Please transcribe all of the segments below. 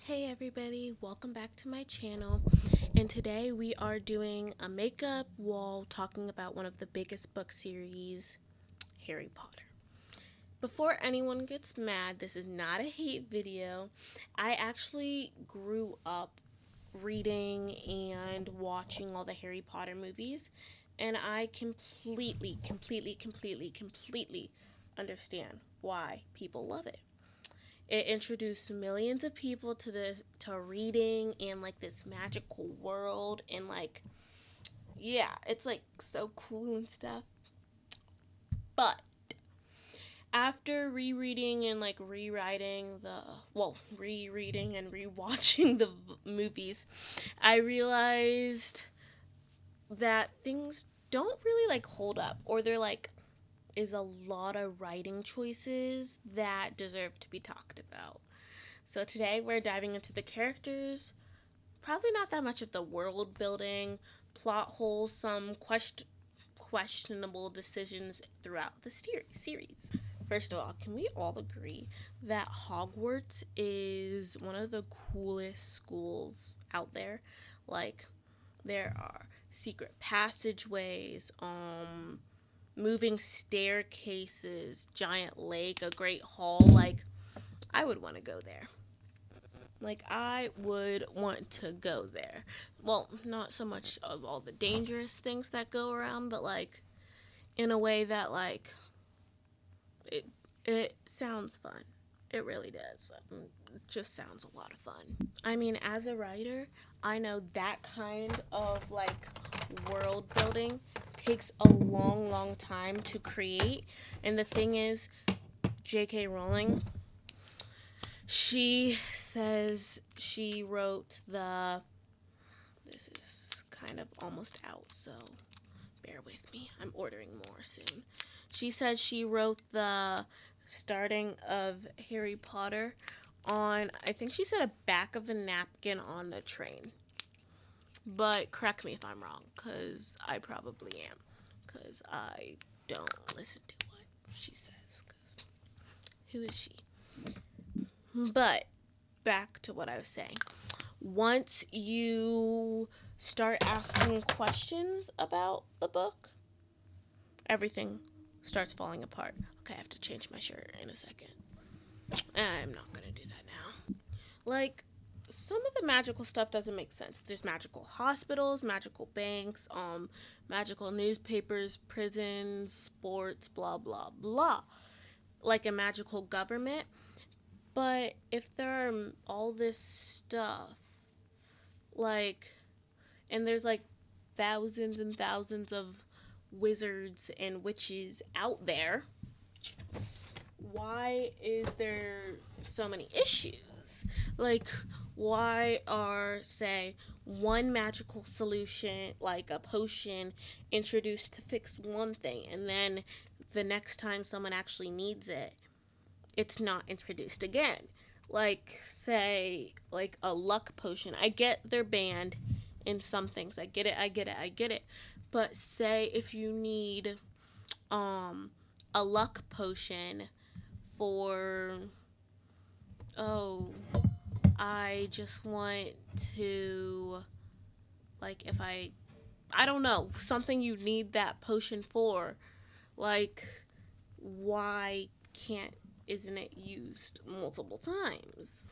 Hey everybody, welcome back to my channel. And today we are doing a makeup wall talking about one of the biggest book series, Harry Potter. Before anyone gets mad, this is not a hate video. I actually grew up reading and watching all the Harry Potter movies, and I completely understand why people love it. It introduced millions of people to reading and like this magical world, and like, yeah, it's like so cool and stuff. But after rereading and like rereading and rewatching the movies, I realized that things don't really like hold up, or they're like is a lot of writing choices that deserve to be talked about. So today we're diving into the characters, probably not that much of the world building, plot holes, some questionable decisions throughout the series. First of all, can we all agree that Hogwarts is one of the coolest schools out there? Like, there are secret passageways, moving staircases, giant lake, a great hall. Like, I would want to go there. Like, I would want to go there. Well, not so much of all the dangerous things that go around, but like in a way that like it sounds fun. It really does. It just sounds a lot of fun. I mean, as a writer, I know that kind of like world building takes a long time to create. And the thing is, J.K. Rowling, she says she wrote this is kind of almost out, so bear with me. I'm ordering more soon. She said she wrote the starting of Harry Potter on, I think she said, a back of a napkin on the train. But correct me if I'm wrong, because I probably am. Because I don't listen to what she says. Because who is she? But back to what I was saying. Once you start asking questions about the book, everything starts falling apart. Okay, I have to change my shirt in a second. I'm not gonna do that now. Like, some of the magical stuff doesn't make sense. There's magical hospitals, magical banks, magical newspapers, prisons, sports, blah blah blah. Like a magical government. But if there are all this stuff, like, and there's like thousands and thousands of wizards and witches out there, why is there so many issues? Like, why are, say, one magical solution, like a potion, introduced to fix one thing, and then the next time someone actually needs it, it's not introduced again? Like, say, like a luck potion. I get they're banned in some things. I get it. But say if you need a luck potion for, oh, I just want to, like, if I don't know, something you need that potion for, like, why can't isn't it used multiple times?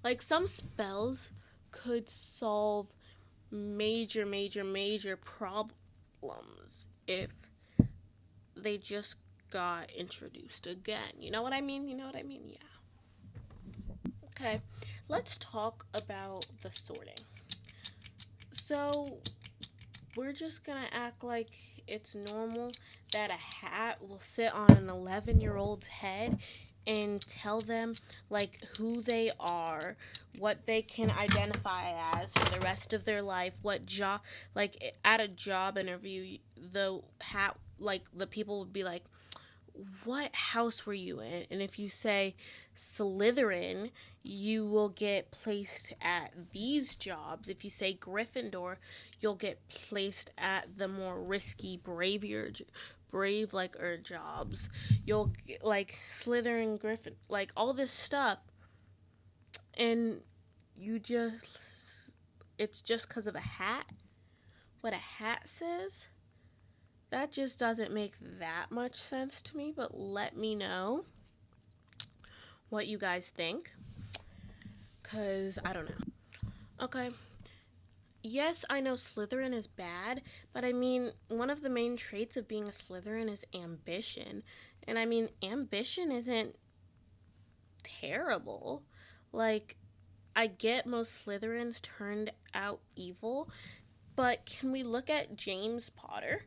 Like, some spells could solve major problems if they just got introduced again. You know what I mean? Yeah. Okay, let's talk about the sorting. So, we're just gonna act like it's normal that a hat will sit on an 11-year-old's head and tell them like who they are, what they can identify as for the rest of their life, what job, like at a job interview, the hat, like the people would be like, what house were you in? And if you say Slytherin, you will get placed at these jobs. If you say Gryffindor, you'll get placed at the more risky, brave like jobs. You'll get, like Slytherin, Griffin, like all this stuff. and it's just because of a hat, what a hat says. That just doesn't make that much sense to me, but let me know what you guys think, because I don't know. Okay. Yes, I know Slytherin is bad, but I mean, one of the main traits of being a Slytherin is ambition. And I mean, ambition isn't terrible. Like, I get most Slytherins turned out evil, but can we look at James Potter?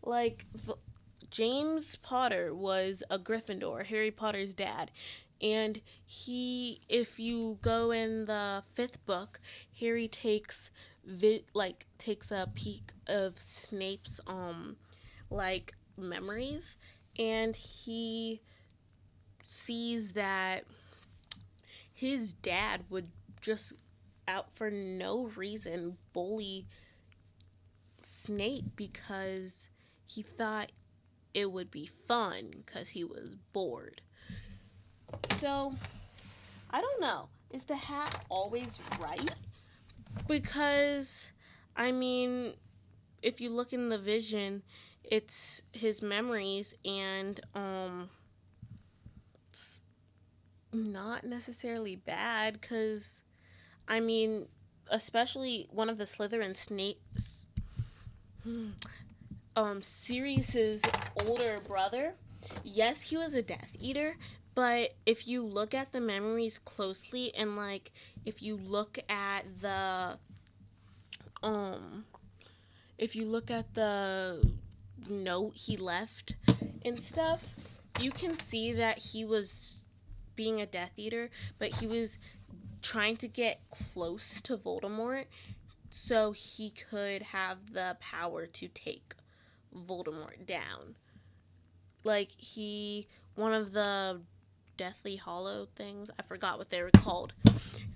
Like, James Potter was a Gryffindor, Harry Potter's dad. And if you go in the 5th book, Harry takes a peek of Snape's like memories, and he sees that his dad would just out for no reason bully Snape because he thought it would be fun because he was bored. So, I don't know. Is the hat always right? Because, I mean, if you look in the vision, it's his memories, and it's not necessarily bad because, I mean, especially one of the Slytherin Snape's Sirius's older brother, yes, he was a Death Eater, but if you look at the memories closely, and like if you look at the note he left and stuff, you can see that he was being a Death Eater, but he was trying to get close to Voldemort so he could have the power to take Voldemort down. Like, one of the Deathly Hollow things, I forgot what they were called.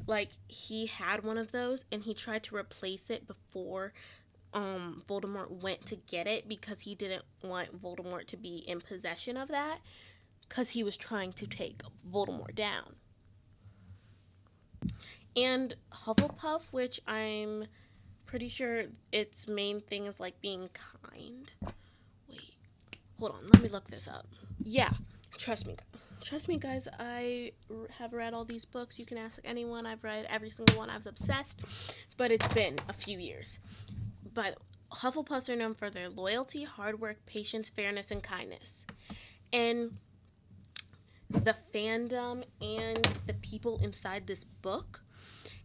Like, he had one of those, and he tried to replace it before Voldemort went to get it because he didn't want Voldemort to be in possession of that because he was trying to take Voldemort down. And Hufflepuff, which I'm pretty sure its main thing is like being kind. Wait, hold on, let me look this up. Yeah, trust me guys, I have read all these books. You can ask anyone. I've read every single one. I was obsessed, but it's been a few years. But Hufflepuffs are known for their loyalty, hard work, patience, fairness, and kindness. And the fandom and the people inside this book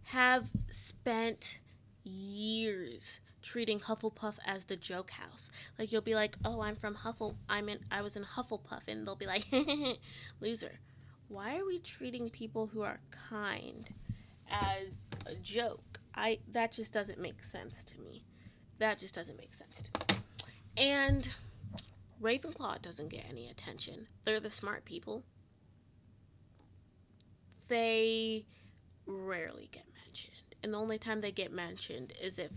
have spent years treating Hufflepuff as the joke house. Like, you'll be like, "Oh, I was in Hufflepuff," and they'll be like, "Loser. Why are we treating people who are kind as a joke?" That just doesn't make sense to me. And Ravenclaw doesn't get any attention. They're the smart people. They rarely get mentioned. And the only time they get mentioned is if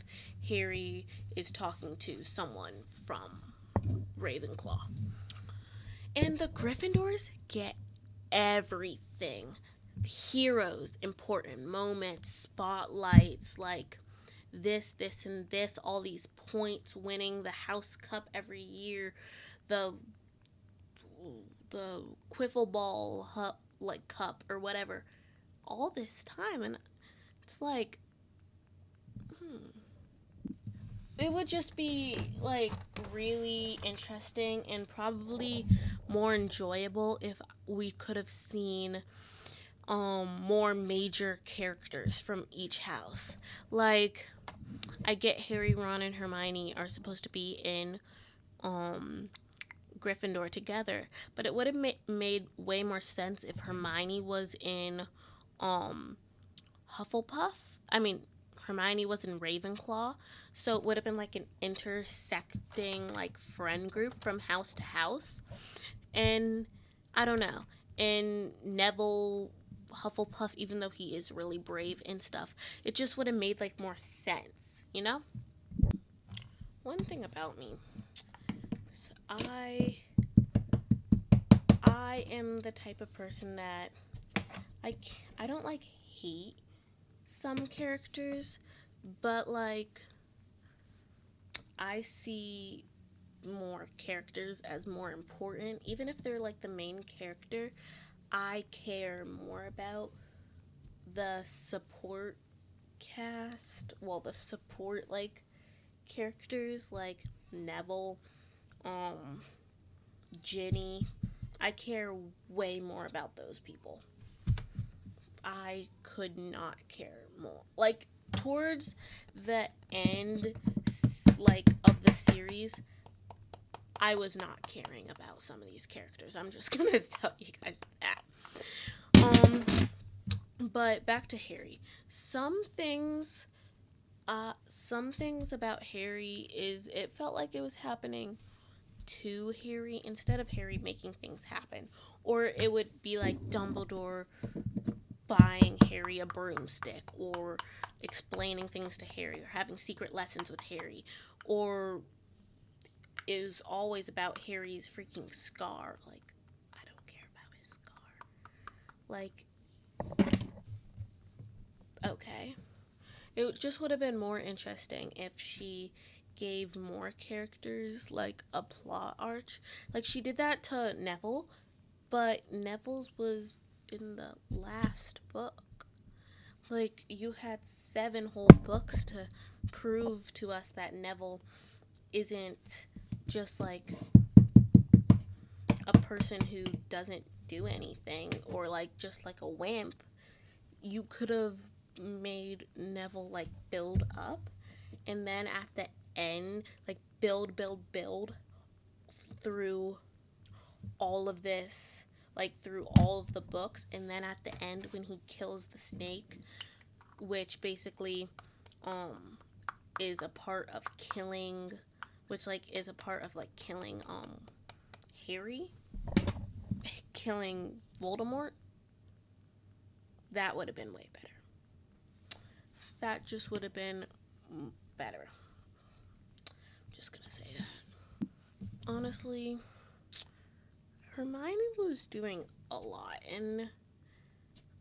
Harry is talking to someone from Ravenclaw. And the Gryffindors get everything. Heroes, important moments, spotlights, like this, and this, all these points, winning the House Cup every year, the Quiffle Ball cup or whatever, all this time. And it's like, it would just be like really interesting and probably more enjoyable if we could have seen more major characters from each house. Like, I get Harry, Ron, and Hermione are supposed to be in Gryffindor together, but it would have made way more sense if Hermione was in Hufflepuff. Hermione was in Ravenclaw, so it would have been like an intersecting like friend group from house to house. And I don't know. And Neville Hufflepuff, even though he is really brave and stuff, it just would have made like more sense, you know? One thing about me, so I am the type of person that I don't like hate some characters, but like I see more characters as more important. Even if they're like the main character, I care more about the support cast. Well, the support like characters like Neville, um, Ginny. I care way more about those people. I could not care more. Like towards the end, like of the series, I was not caring about some of these characters. I'm just gonna tell you guys that. Um, but back to Harry. Some things about Harry is it felt like it was happening to Harry instead of Harry making things happen, or it would be like Dumbledore buying Harry a broomstick, or explaining things to Harry, or having secret lessons with Harry, or is always about Harry's freaking scar. Like, I don't care about his scar. Like, okay. It just would have been more interesting if she gave more characters like a plot arch. Like she did that to Neville, but Neville's was in the last book. Like you had 7 whole books to prove to us that Neville isn't just like a person who doesn't do anything or like just like a wimp. You could have made Neville like build up and then at the end like build through all of this, like through all of the books, and then at the end when he kills the snake, which basically is a part of killing, which like is a part of like killing Harry, killing Voldemort. That would have been way better. That just would have been better. Just gonna say that. Honestly, Hermione was doing a lot, and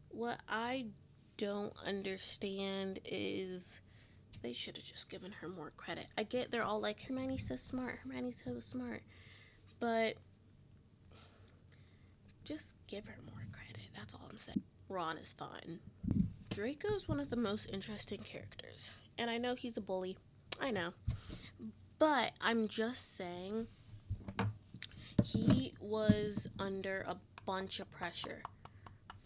what I don't understand is they should have just given her more credit. I get they're all like, Hermione's so smart, Hermione's so smart, but just give her more credit. That's all I'm saying. Ron is fine. Draco's one of the most interesting characters, and I know he's a bully. I know. But I'm just saying he was under a bunch of pressure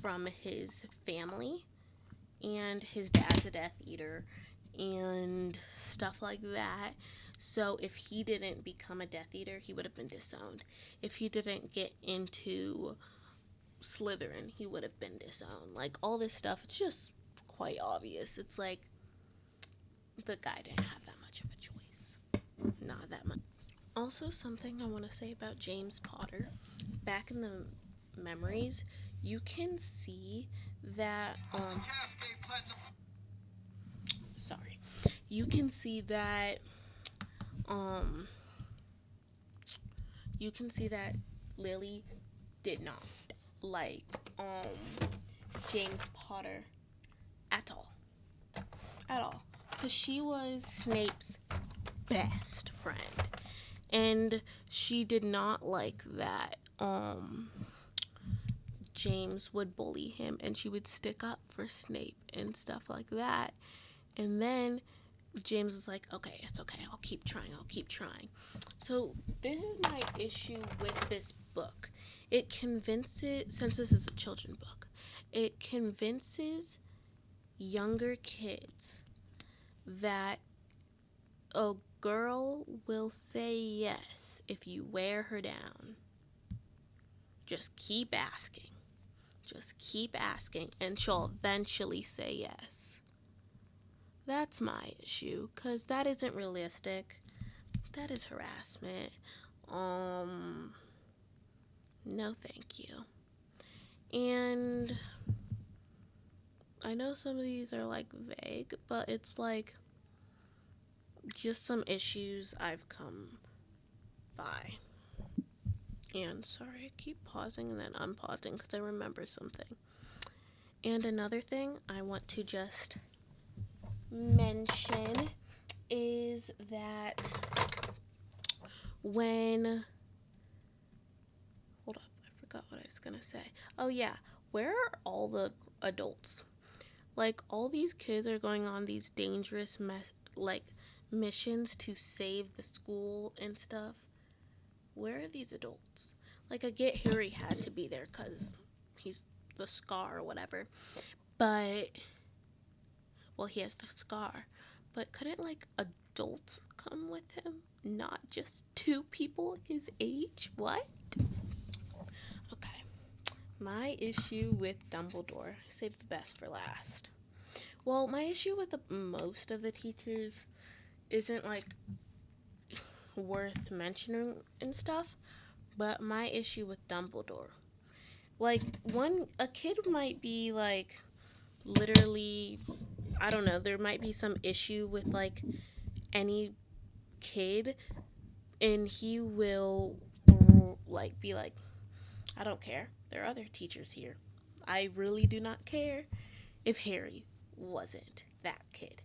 from his family, and his dad's a Death Eater and stuff like that. So if he didn't become a Death Eater, he would have been disowned. If he didn't get into Slytherin, he would have been disowned. Like all this stuff, it's just quite obvious. It's like the guy didn't have that much of a choice. Not that much. Also, something I want to say about James Potter. Back in the memories, you can see that sorry. You can see that Lily did not like James Potter at all. At all. Because she was Snape's best friend. And she did not like that James would bully him, and she would stick up for Snape and stuff like that. And then James was like, okay, it's okay, I'll keep trying. So this is my issue with this book. It convinces, since this is a children's book, it convinces younger kids that a girl will say yes if you wear her down. Just keep asking. And she'll eventually say yes. That's my issue, because that isn't realistic. That is harassment. No thank you. And I know some of these are like vague, but it's like just some issues I've come by. And sorry, I keep pausing and then unpausing because I remember something. And another thing I want to just mention is that when, hold up, I forgot what I was gonna say. Oh yeah, where are all the adults? Like, all these kids are going on these dangerous missions to save the school and stuff. Where are these adults? Like, I get Harry had to be there because he's the Scar or whatever, but, well, he has the Scar, but couldn't, like, adults come with him? Not just 2 people his age? What? Okay. My issue with Dumbledore, save the best for last. Well, my issue with most of the teachers isn't, like, worth mentioning and stuff, but my issue with Dumbledore, like, a kid might be, like, literally, I don't know, there might be some issue with, like, any kid, and he will, like, be like, I don't care, there are other teachers here. I really do not care if Harry wasn't that kid.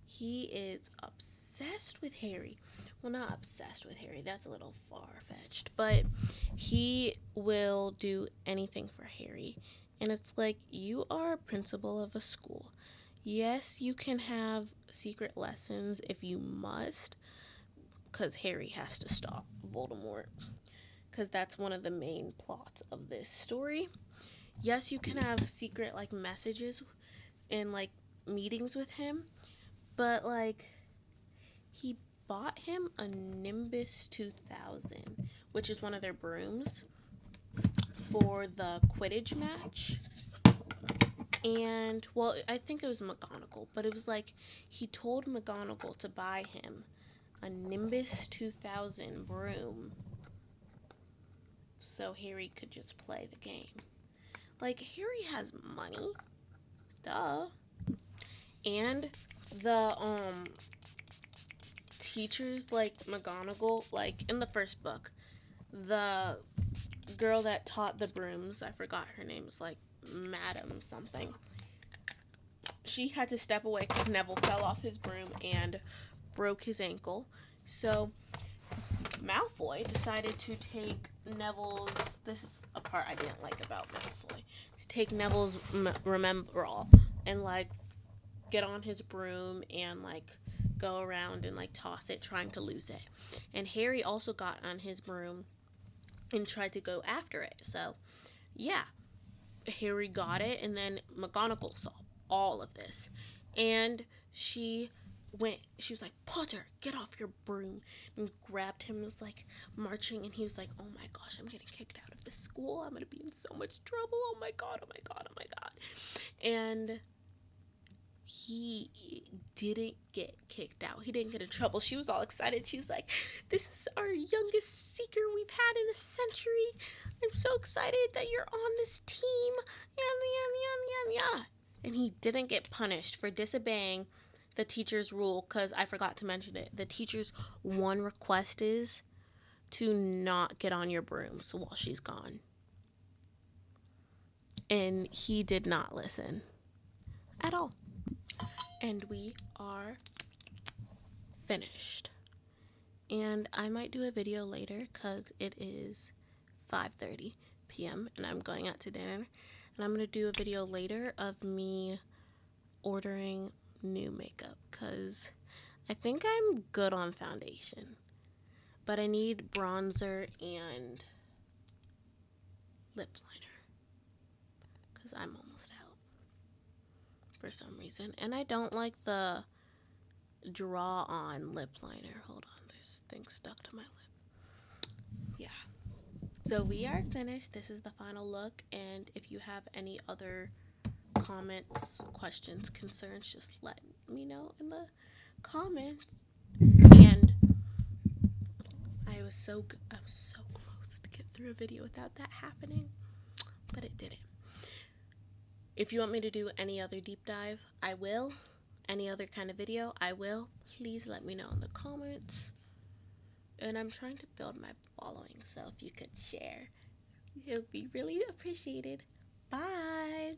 He is obsessed with Harry. Well, not obsessed with Harry, that's a little far-fetched, but he will do anything for Harry. And it's like, you are a principal of a school. Yes, you can have secret lessons if you must, because Harry has to stop Voldemort, because that's one of the main plots of this story. Yes, you can have secret, like, messages and, like, meetings with him, but, like, he bought him a Nimbus 2000, which is one of their brooms, for the Quidditch match. And, well, I think it was McGonagall, but it was like, he told McGonagall to buy him a Nimbus 2000 broom so Harry could just play the game. Like, Harry has money. Duh. And the, teachers, like McGonagall, like, in the first book, the girl that taught the brooms, I forgot her name, is like Madam something. She had to step away because Neville fell off his broom and broke his ankle. So Malfoy decided to take Neville's, this is a part I didn't like about Malfoy, to take Neville's Remembrall and, like, get on his broom and, like, go around and, like, toss it, trying to lose it. And Harry also got on his broom and tried to go after it. So, yeah, Harry got it, and then McGonagall saw all of this. And she was like, Potter, get off your broom, and grabbed him and was, like, marching, and he was like, oh my gosh, I'm getting kicked out of this school. I'm going to be in so much trouble. Oh my god, oh my god, oh my god. And he didn't get kicked out. He didn't get in trouble. She was all excited. She's like, this is our youngest seeker we've had in a century. I'm so excited that you're on this team. Yeah. And he didn't get punished for disobeying the teacher's rule, because I forgot to mention it. The teacher's one request is to not get on your brooms while she's gone. And he did not listen at all. And we are finished. And I might do a video later because it is 5:30 p.m. and I'm going out to dinner. And I'm going to do a video later of me ordering new makeup because I think I'm good on foundation. But I need bronzer and lip liner because I'm almost out for some reason. And I don't like the draw on lip liner. Hold on, this thing stuck to my lip. Yeah. So we are finished. This is the final look, and if you have any other comments, questions, concerns, just let me know in the comments. And I was so close to get through a video without that happening, but it didn't. If you want me to do any other deep dive, I will. Any other kind of video, I will. Please let me know in the comments. And I'm trying to build my following, so if you could share, it would be really appreciated. Bye.